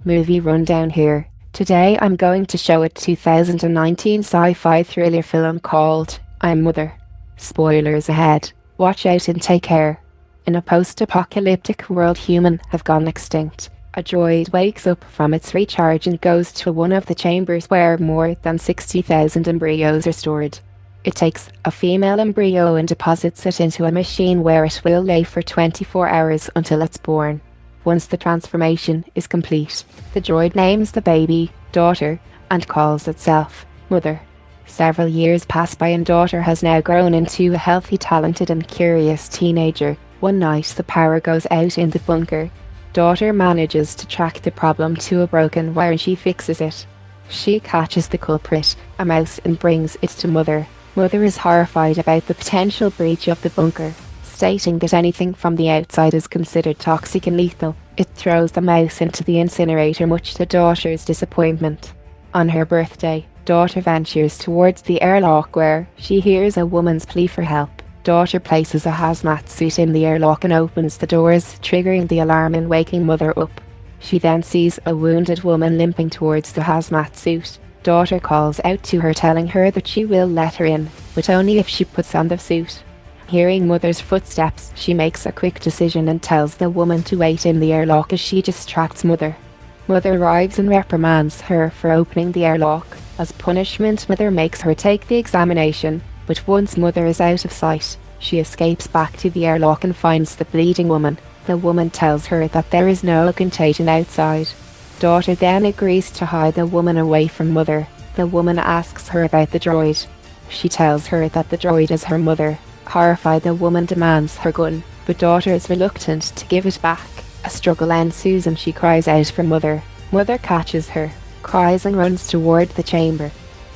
Movie rundown here. Today I'm going to show a 2019 sci-fi thriller film called I'm Mother. Spoilers ahead. Watch out and take care. In a post-apocalyptic world, humans have gone extinct. A droid wakes up from its recharge and goes to one of the chambers where more than 60,000 embryos are stored. It takes a female embryo and deposits it into a machine where it will lay for 24 hours until it's born. Once the transformation is complete, the droid names the baby Daughter and calls itself Mother. Several years pass by and Daughter has now grown into a healthy, talented and curious teenager. One night the power goes out in the bunker. Daughter manages to track the problem to a broken wire and she fixes it. She catches the culprit, a mouse, and brings it to Mother. Mother is horrified about the potential breach of the bunker, stating that anything from the outside is considered toxic and lethal. It throws the mouse into the incinerator, much to Daughter's disappointment. On her birthday, Daughter ventures towards the airlock where she hears a woman's plea for help. Daughter places a hazmat suit in the airlock and opens the doors, triggering the alarm and waking Mother up. She then sees a wounded woman limping towards the hazmat suit. Daughter calls out to her, telling her that she will let her in, but only if she puts on the suit. Hearing Mother's footsteps, she makes a quick decision and tells the woman to wait in the airlock as she distracts Mother. Mother arrives and reprimands her for opening the airlock. As punishment, Mother makes her take the examination, but once Mother is out of sight, she escapes back to the airlock and finds the bleeding woman. The woman tells her that there is no contagion outside. Daughter then agrees to hide the woman away from Mother. The woman asks her about the droid. She tells her that the droid is her mother. Horrified, the woman demands her gun, but Daughter is reluctant to give it back. A struggle ensues and she cries out for Mother. Mother catches her, cries and runs toward the chamber.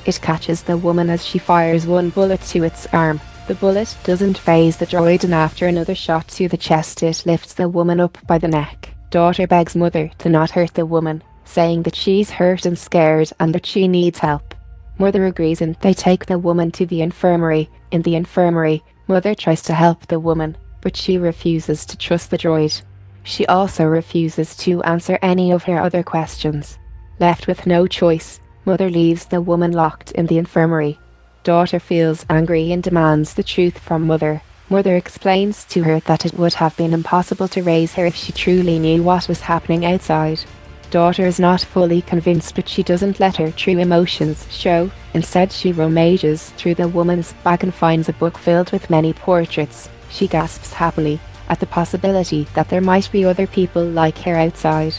It catches the woman as she fires one bullet to its arm. The bullet doesn't faze the droid, and after another shot to the chest, it lifts the woman up by the neck. Daughter begs Mother to not hurt the woman, saying that she's hurt and scared and that she needs help. Mother agrees and they take the woman to the infirmary. In the infirmary, Mother tries to help the woman, but she refuses to trust the droid. She also refuses to answer any of her other questions. Left with no choice, Mother leaves the woman locked in the infirmary. Daughter feels angry and demands the truth from Mother. Mother explains to her that it would have been impossible to raise her if she truly knew what was happening outside. Daughter is not fully convinced, but she doesn't let her true emotions show. Instead, she rummages through the woman's bag and finds a book filled with many portraits. She gasps happily at the possibility that there might be other people like her outside.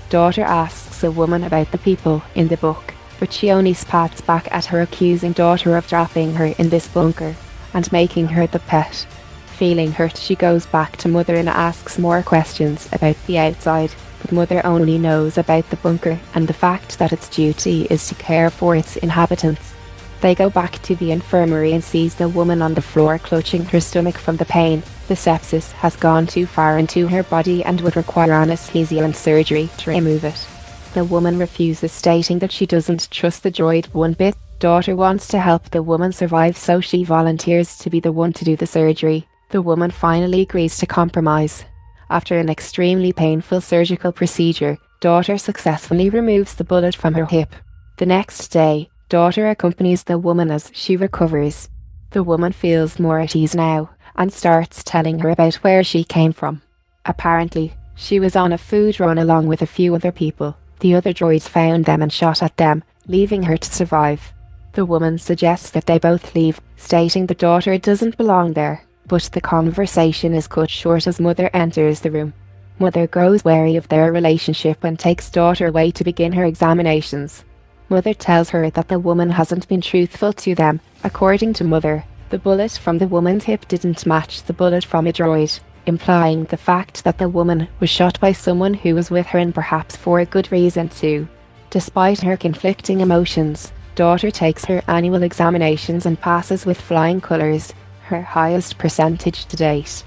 Daughter asks a woman about the people in the book, but she only spats back at her, accusing Daughter of dropping her in this bunker and making her the pet. Feeling hurt, she goes back to Mother and asks more questions about the outside, but Mother only knows about the bunker and the fact that its duty is to care for its inhabitants. They go back to the infirmary and sees the woman on the floor clutching her stomach from the pain. The sepsis has gone too far into her body and would require anesthesia and surgery to remove it. The woman refuses, stating that she doesn't trust the droid one bit. Daughter wants to help the woman survive, so she volunteers to be the one to do the surgery. The woman finally agrees to compromise. After an extremely painful surgical procedure, Daughter successfully removes the bullet from her hip. The next day, Daughter accompanies the woman as she recovers. The woman feels more at ease now and starts telling her about where she came from. Apparently, she was on a food run along with a few other people. The other droids found them and shot at them, leaving her to survive. The woman suggests that they both leave, stating the Daughter doesn't belong there. But the conversation is cut short as Mother enters the room. Mother grows wary of their relationship and takes Daughter away to begin her examinations. Mother tells her that the woman hasn't been truthful to them. According to Mother, the bullet from the woman's hip didn't match the bullet from a droid, implying the fact that the woman was shot by someone who was with her, and perhaps for a good reason too. Despite her conflicting emotions, Daughter takes her annual examinations and passes with flying colours, her highest percentage to date.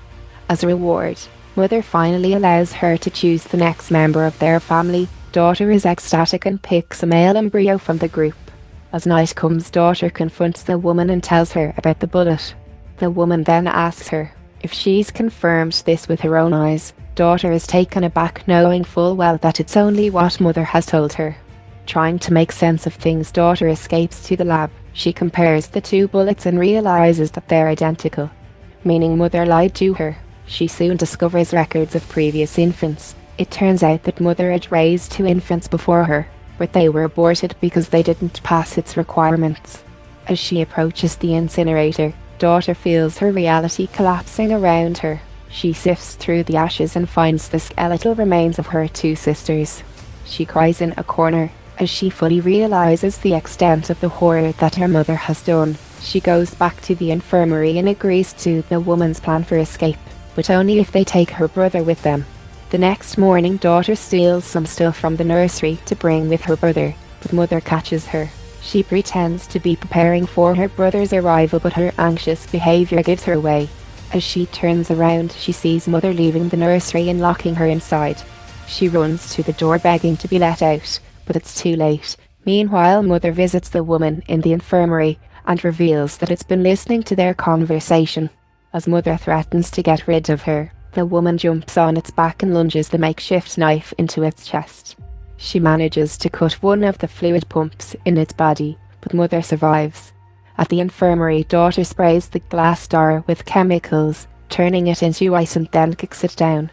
As a reward, Mother finally allows her to choose the next member of their family. Daughter is ecstatic and picks a male embryo from the group. As night comes, Daughter confronts the woman and tells her about the bullet. The woman then asks her if she's confirmed this with her own eyes. Daughter is taken aback, knowing full well that it's only what mother has told her. Trying to make sense of things, daughter escapes to the lab. She compares the two bullets and realizes that they're identical, meaning mother lied to her. She soon discovers records of previous infants. It turns out that mother had raised 2 infants before her, but they were aborted because they didn't pass its requirements. As she approaches the incinerator, daughter feels her reality collapsing around her. She sifts through the ashes and finds the skeletal remains of her 2 sisters. She cries in a corner as she fully realizes the extent of the horror that her mother has done. She goes back to the infirmary and agrees to the woman's plan for escape, but only if they take her brother with them. The next morning, daughter steals some stuff from the nursery to bring with her brother, but mother catches her. She pretends to be preparing for her brother's arrival, but her anxious behaviour gives her away. As she turns around, she sees mother leaving the nursery and locking her inside. She runs to the door begging to be let out, but it's too late. Meanwhile, mother visits the woman in the infirmary and reveals that it's been listening to their conversation. As mother threatens to get rid of her, the woman jumps on its back and lunges the makeshift knife into its chest. She manages to cut one of the fluid pumps in its body, but mother survives. At the infirmary, daughter sprays the glass door with chemicals, turning it into ice, and then kicks it down.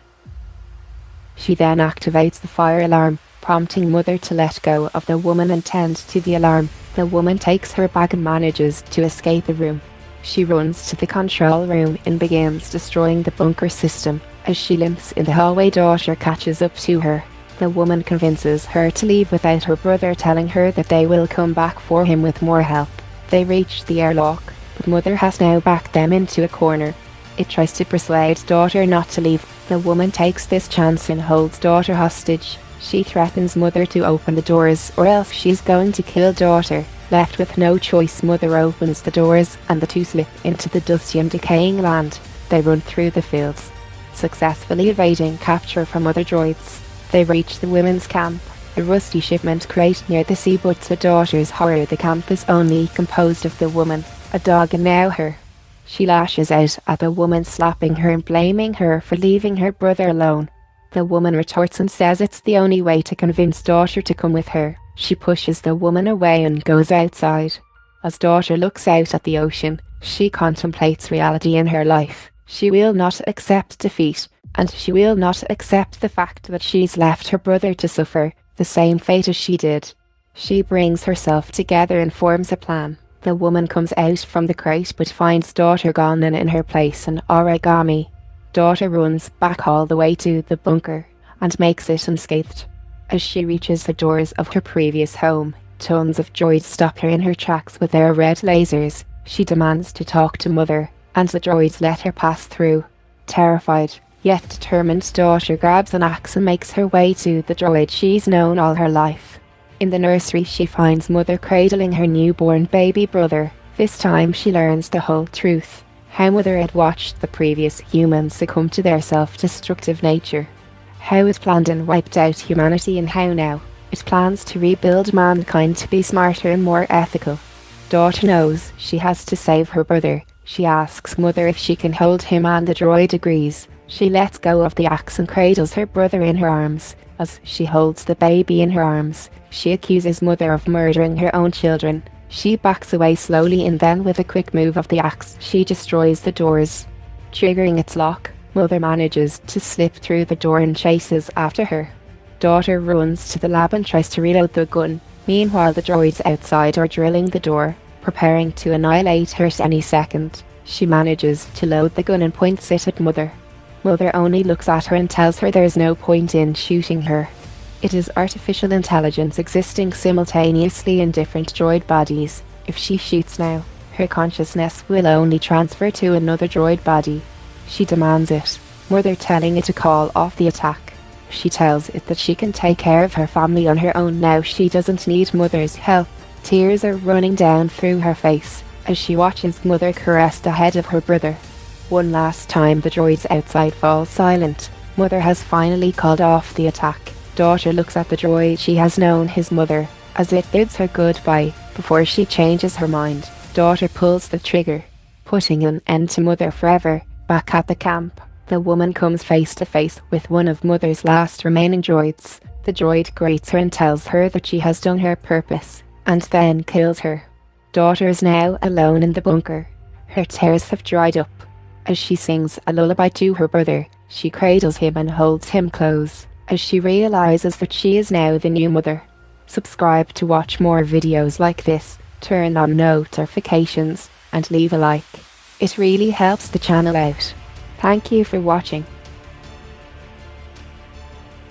She then activates the fire alarm, prompting mother to let go of the woman and tend to the alarm. The woman takes her bag and manages to escape the room. She runs to the control room and begins destroying the bunker system. As she limps in the hallway, daughter catches up to her. The woman convinces her to leave without her brother, telling her that they will come back for him with more help. They reach the airlock, but mother has now backed them into a corner. It tries to persuade daughter not to leave. The woman takes this chance and holds daughter hostage. She threatens mother to open the doors or else she's going to kill daughter. Left with no choice, mother opens the doors and the 2 slip into the dusty and decaying land. They run through the fields, successfully evading capture from other droids. They reach the women's camp, a rusty shipment crate near the sea, but to daughter's horror the camp is only composed of the woman, a dog and now her. She lashes out at the woman, slapping her and blaming her for leaving her brother alone. The woman retorts and says it's the only way to convince daughter to come with her. She pushes the woman away and goes outside. As daughter looks out at the ocean, she contemplates reality in her life. She will not accept defeat, and she will not accept the fact that she's left her brother to suffer the same fate as she did. She brings herself together and forms a plan. The woman comes out from the crate but finds daughter gone and in her place an origami. Daughter runs back all the way to the bunker and makes it unscathed. As she reaches the doors of her previous home, tons of droids stop her in her tracks with their red lasers. She demands to talk to mother, and the droids let her pass through. Terrified, yet determined, daughter grabs an axe and makes her way to the droid she's known all her life. In the nursery, she finds mother cradling her newborn baby brother. This time she learns the whole truth. How mother had watched the previous humans succumb to their self-destructive nature. How it planned and wiped out humanity, and how now it plans to rebuild mankind to be smarter and more ethical. Daughter knows she has to save her brother. She asks mother if she can hold him and the droid agrees. She lets go of the axe and cradles her brother in her arms. As she holds the baby in her arms, she accuses mother of murdering her own children. She backs away slowly and then with a quick move of the axe, she destroys the doors. Triggering its lock, mother manages to slip through the door and chases after her. Daughter runs to the lab and tries to reload the gun. Meanwhile, the droids outside are drilling the door, preparing to annihilate her at any second. She manages to load the gun and points it at mother. Mother only looks at her and tells her there is no point in shooting her. It is artificial intelligence existing simultaneously in different droid bodies. If she shoots now, her consciousness will only transfer to another droid body. She demands it, mother telling it to call off the attack. She tells it that she can take care of her family on her own now. She doesn't need mother's help. Tears are running down through her face as she watches mother caress the head of her brother. One last time, the droids outside fall silent. Mother has finally called off the attack. Daughter looks at the droid she has known, his mother, as it bids her goodbye before she changes her mind. Daughter pulls the trigger, putting an end to mother forever. Back at the camp, The woman comes face to face with one of Mother's last remaining droids. The droid greets her and tells her that she has done her purpose, and then kills her. Daughter is now alone in the bunker. Her tears have dried up. As she sings a lullaby to her brother, she cradles him and holds him close, as she realizes that she is now the new mother. Subscribe to watch more videos like this, turn on notifications, and leave a like. It really helps the channel out. Thank you for watching.